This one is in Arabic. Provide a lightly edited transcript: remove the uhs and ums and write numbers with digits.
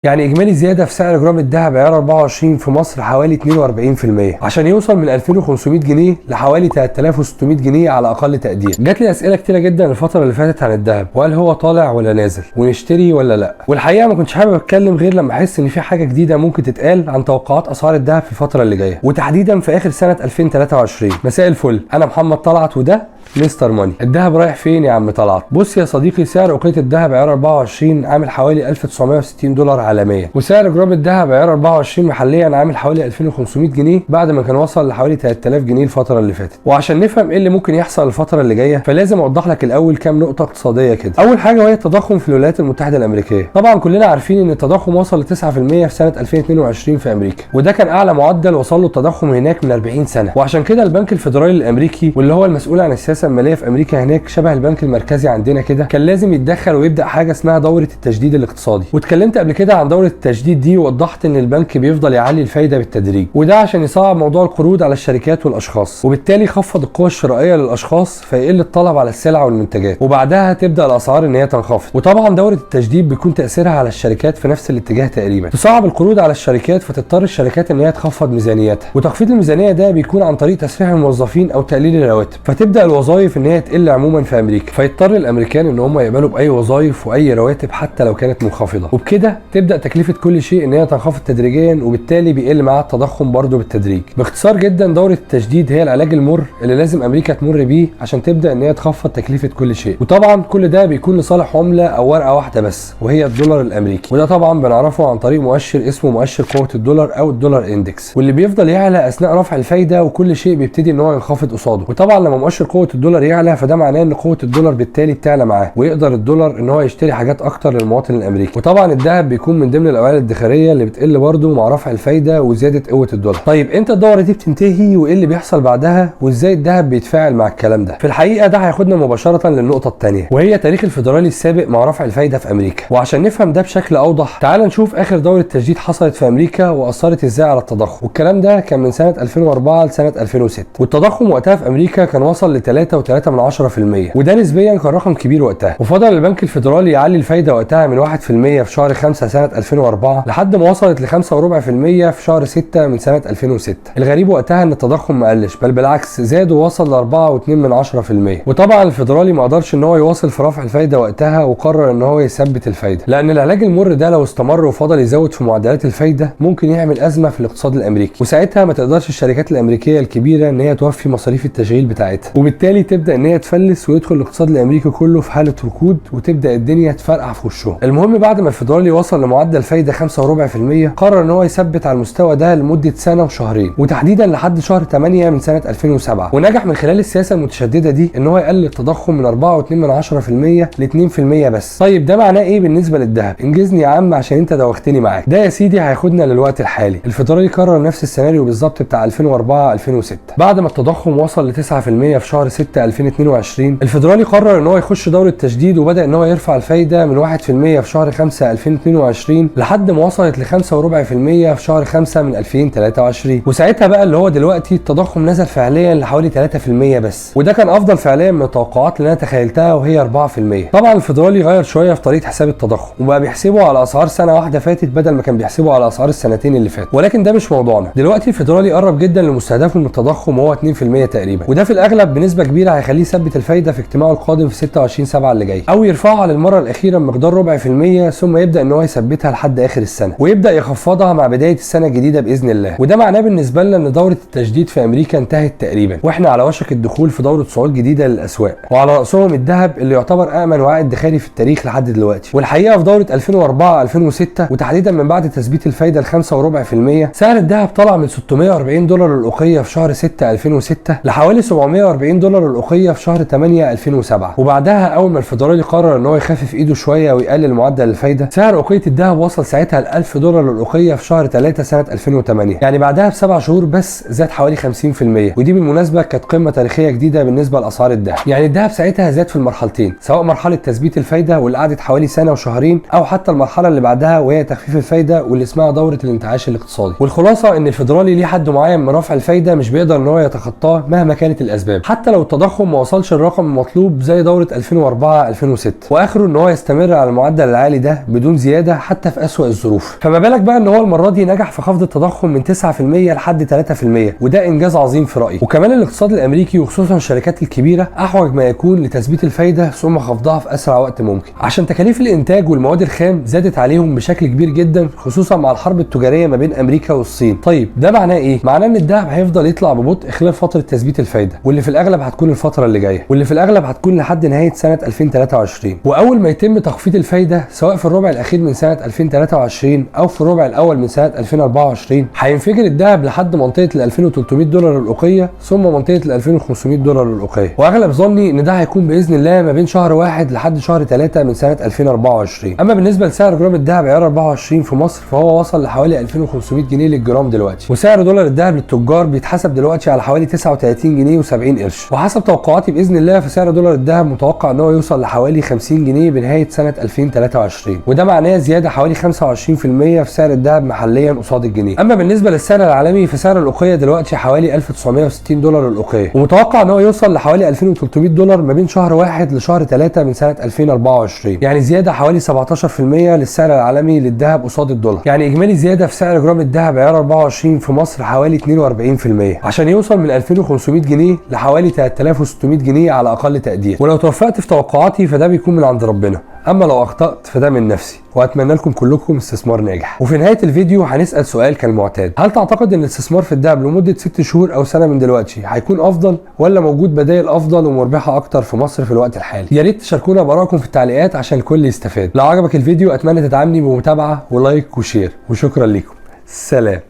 يعني اجمالي زياده في سعر جرام الذهب عيار 24 في مصر حوالي 42% عشان يوصل من 2500 جنيه لحوالي 3600 جنيه على اقل تقدير. جات لي اسئله كتيره جدا الفتره اللي فاتت عن الذهب، وهل هو طالع ولا نازل، ونشتري ولا لا. والحقيقه ما كنتش حابب اتكلم غير لما احس ان في حاجه جديده ممكن تتقال عن توقعات اسعار الذهب في الفتره اللي جايه، وتحديدا في اخر سنه 2023. مساء الفل، انا محمد طلعت وده مستر ماني. الذهب رايح فين يا عم طلعت؟ بص يا صديقي، سعر اوقيه الذهب عيار 24 عامل حوالي 1960 دولار عالميا، وسعر جرام الذهب عيار 24 محليا عامل حوالي 2500 جنيه بعد ما كان وصل لحوالي 3000 جنيه الفتره اللي فاتت. وعشان نفهم ايه اللي ممكن يحصل الفتره اللي جايه فلازم اوضح لك الاول كام نقطه اقتصاديه كده. اول حاجه وهي التضخم في الولايات المتحده الامريكيه. طبعا كلنا عارفين ان التضخم وصل ل 9% في سنه 2022 في امريكا، وده كان اعلى معدل وصل له التضخم هناك من 40 سنه. وعشان كده البنك الفيدرالي الامريكي، واللي هو المسؤول عن السياسه الماليه في امريكا هناك شبه البنك المركزي عندنا كده، كان لازم يتدخل ويبدا حاجه اسمها دوره التجديد الاقتصادي. واتكلمت قبل كده عن دوره التجديد دي ووضحت ان البنك بيفضل يعلي الفايده بالتدريج، وده عشان يصعب موضوع القروض على الشركات والاشخاص، وبالتالي يخفض القوه الشرائيه للاشخاص فيقل الطلب على السلع والمنتجات، وبعدها تبدا الاسعار ان هي تنخفض. وطبعا دوره التجديد بيكون تاثيرها على الشركات في نفس الاتجاه تقريبا، تصعب القروض على الشركات فتضطر الشركات ان هي تخفض ميزانيتها، وتخفيض الميزانيه ده بيكون عن طريق تسريح الموظفين او تقليل الرواتب، فتبدا الوظائف ان هي تقل عموما في امريكا، فيضطر الامريكان ان هم يقبلوا باي وظائف واي رواتب حتى لو كانت منخفضه، وبكده تبدا تكلفه كل شيء ان هي تنخفض تدريجيا، وبالتالي بيقل معاها التضخم برضه بالتدريج. باختصار جدا، دوره التجديد هي العلاج المر اللي لازم امريكا تمر بيه عشان تبدا ان هي تخفض تكلفه كل شيء. وطبعا كل ده بيكون لصالح عمله او ورقه واحده بس، وهي الدولار الامريكي، وده طبعا بنعرفه عن طريق مؤشر اسمه مؤشر قوه الدولار او الدولار اندكس، واللي بيفضل يعلى اثناء رفع الفايده وكل شيء بيبتدي ان هو ينخفض قصاده. وطبعا لما مؤشر قوه الدولار يعلى فده معناه ان قوه الدولار بالتالي بتعلى معاه، ويقدر الدولار ان هو يشتري حاجات اكتر للمواطن الامريكي. وطبعا الذهب بيكون من ضمن الاوعيه الادخاريه اللي بتقل برضه مع رفع الفايده وزياده قوه الدولار. طيب امتى الدوره دي بتنتهي وايه اللي بيحصل بعدها وازاي الذهب بيتفاعل مع الكلام ده؟ في الحقيقه ده هياخدنا مباشره للنقطه الثانيه، وهي تاريخ الفيدرالي السابق مع رفع الفايده في امريكا. وعشان نفهم ده بشكل اوضح تعال نشوف اخر دوره تجديد حصلت في امريكا واثرت ازاي على التضخم. والكلام ده كان من سنه 2004 لسنه 2006، والتضخم وقتها في امريكا كان وصل ل 3.3%، وده نسبيا كان رقم كبير وقتها. وفضل البنك الفيدرالي يعلي الفايده وقتها من 1% في شهر 5 سنه 2004 لحد ما وصلت ل 5.4% في شهر 6 من سنه 2006. الغريب وقتها ان التضخم ما قلش، بل بالعكس زاد ووصل ل 4.2%. وطبعا الفيدرالي ما قدرش ان هو يواصل في رفع الفايده وقتها، وقرر ان هو يثبت الفايده، لان العلاج المر ده لو استمر وفضل يزود في معدلات الفايده ممكن يعمل ازمه في الاقتصاد الامريكي، وساعتها ما تقدرش الشركات الامريكيه الكبيره ان هي توفي مصاريف التشغيل بتاعتها، وبالتالي تبدا ان هي تفلس ويدخل الاقتصاد الامريكي كله في حاله ركود، وتبدا الدنيا تفرقع في وشهم. المهم بعد ما الفيدرالي وصل لمعدل فايده 5.4% قرر ان هو يثبت على المستوى ده لمده سنه وشهرين، وتحديدا لحد شهر 8 من سنه 2007، ونجح من خلال السياسه المتشدده دي ان هو يقلل التضخم من 4.2% ل 2% بس. طيب ده معناه ايه بالنسبه للذهب؟ انجزني يا عم عشان انت دوختني معاك. ده يا سيدي هياخدنا للوقت الحالي. الفيدرالي كرر نفس السيناريو بالظبط بتاع 2004 2006. بعد ما التضخم وصل ل 9% في شهر 6 2022 الفيدرالي قرر ان هو يخش دوره تجديد، وبدا ان هو يرفع الفايده من 1% في شهر 5 2022 لحد ما وصلت ل 5.4% في شهر 5 من 2023. وساعتها بقى اللي هو دلوقتي التضخم نزل فعليا لحوالي 3% بس، وده كان افضل فعليا من التوقعات اللي انا تخيلتها وهي 4%. طبعا الفيدرالي غير شويه في طريقه حساب التضخم، وبقى بيحسبه على اسعار سنه واحده فاتت بدل ما كان بيحسبه على اسعار السنتين اللي فاتوا، ولكن ده مش موضوعنا دلوقتي. الفيدرالي قرب جدا لمستهدفه من التضخم وهو 2% تقريبا، وده في الاغلب بنسبه كبيره هيخليه يثبت الفايده في اجتماعه القادم في 26/7 اللي جاي، او يرفعها للمره الاخيره بمقدار 0.4% ثم يبدا ان هو يثبتها لحد اخر السنه، ويبدا يخفضها مع بدايه السنه الجديده باذن الله. وده معناه بالنسبه لنا ان دوره التجديد في امريكا انتهت تقريبا، واحنا على وشك الدخول في دوره صعود جديده للاسواق، وعلى راسهم الذهب اللي يعتبر امن وعاء ادخاري في التاريخ لحد دلوقتي. والحقيقه في دوره 2004 2006 وتحديدا من بعد تثبيت الفايده ل 5.4% سعر الذهب طلع من 640 دولار الاوقيه في شهر 6 2006 لحوالي 740 دولار الاوقيه في شهر 8 2007. وبعدها اول ما الفيدرالي قرر ان هو يخفف ايده شويه ويقلل معدل الفايده، سعر اوقيه الذهب وصل ساعتها ل 1000 دولار الاوقيه في شهر 3 سنه 2008، يعني بعدها ب7 شهور بس زاد حوالي 50%. ودي بالمناسبه كانت قمه تاريخيه جديده بالنسبه لاسعار الذهب. يعني الذهب ساعتها زاد في المرحلتين، سواء مرحله تثبيت الفايده واللي قعدت حوالي سنه وشهرين، او حتى المرحله اللي بعدها وهي تخفيف الفايده واللي اسمها دوره الانتعاش الاقتصادي. والخلاصه ان الفيدرالي ليه حد معين من رفع الفايده مش بيقدر ان هو يتخطاه مهما كانت الاسباب، حتى لو التضخم ما وصلش الرقم المطلوب زي دورة 2004 2006، واخره ان هو يستمر على المعدل العالي ده بدون زيادة حتى في اسوأ الظروف. فما بالك بقى ان هو المرة دي نجح في خفض التضخم من 9% لحد 3%، وده انجاز عظيم في رأيي. وكمان الاقتصاد الامريكي وخصوصا الشركات الكبيرة احوج ما يكون لتثبيت الفايدة ثم خفضها في اسرع وقت ممكن، عشان تكاليف الانتاج والمواد الخام زادت عليهم بشكل كبير جدا، خصوصا مع الحرب التجارية ما بين امريكا والصين. طيب ده معناه ايه؟ معناه ان الذهب هيفضل يطلع ببطء خلال فترة تثبيت الفايدة، واللي في الاغلب هتكون الفترة اللي جاية، واللي في الاغلب هتكون لحد نهاية سنة 2023. واول ما يتم تخفيض الفايدة سواء في الربع الاخير من سنة 2023 او في الربع الاول من سنة 2024، هينفجر الذهب لحد منطقة ال 2300 دولار الاوقية ثم منطقة ال 2500 دولار الاوقية. واغلب ظني ان ده هيكون باذن الله ما بين شهر 1 لحد شهر 3 من سنة 2024. اما بالنسبة لسعر جرام الذهب عيار 24 في مصر فهو وصل لحوالي 2500 جنيه للجرام دلوقتي، وسعر دولار الذهب للتجار بيتحسب دلوقتي على حوالي 39 جنيه و70 قرش. وحسب توقعاتي باذن الله فسعر دولار الذهب متوقع ان هو يوصل لحوالي 50 جنيه بنهاية سنة 2023، وده معناه زيادة حوالي 25% في سعر الذهب محليا قصاد الجنيه. اما بالنسبة للسعر العالمي فسعر الاوقية دلوقتي حوالي 1960 دولار الاوقية، ومتوقع ان هو يوصل لحوالي 2300 دولار ما بين شهر 1 لشهر 3 من سنة 2024، يعني زيادة حوالي 17% للسعر العالمي للذهب قصاد الدولار. يعني اجمالي زيادة في سعر جرام الذهب عيار 24 في مصر حوالي 42%، عشان يوصل من 2500 جنيه لحوالي 3600 جنيه على اقل تقدير. ولو توفقت في توقعاتي فده بيكون من عند ربنا، اما لو اخطأت فده من نفسي، واتمنى لكم كلكم استثمار ناجح. وفي نهاية الفيديو هنسأل سؤال كالمعتاد: هل تعتقد ان الاستثمار في الذهب لمدة 6 شهور او سنة من دلوقتي هيكون افضل، ولا موجود بدائل افضل ومربحة اكتر في مصر في الوقت الحالي؟ يا ريت تشاركونا بآرائكم في التعليقات عشان الكل يستفاد. لو عجبك الفيديو اتمنى تدعمني بمتابعة ولايك وشير، وشكرا لكم. سلام.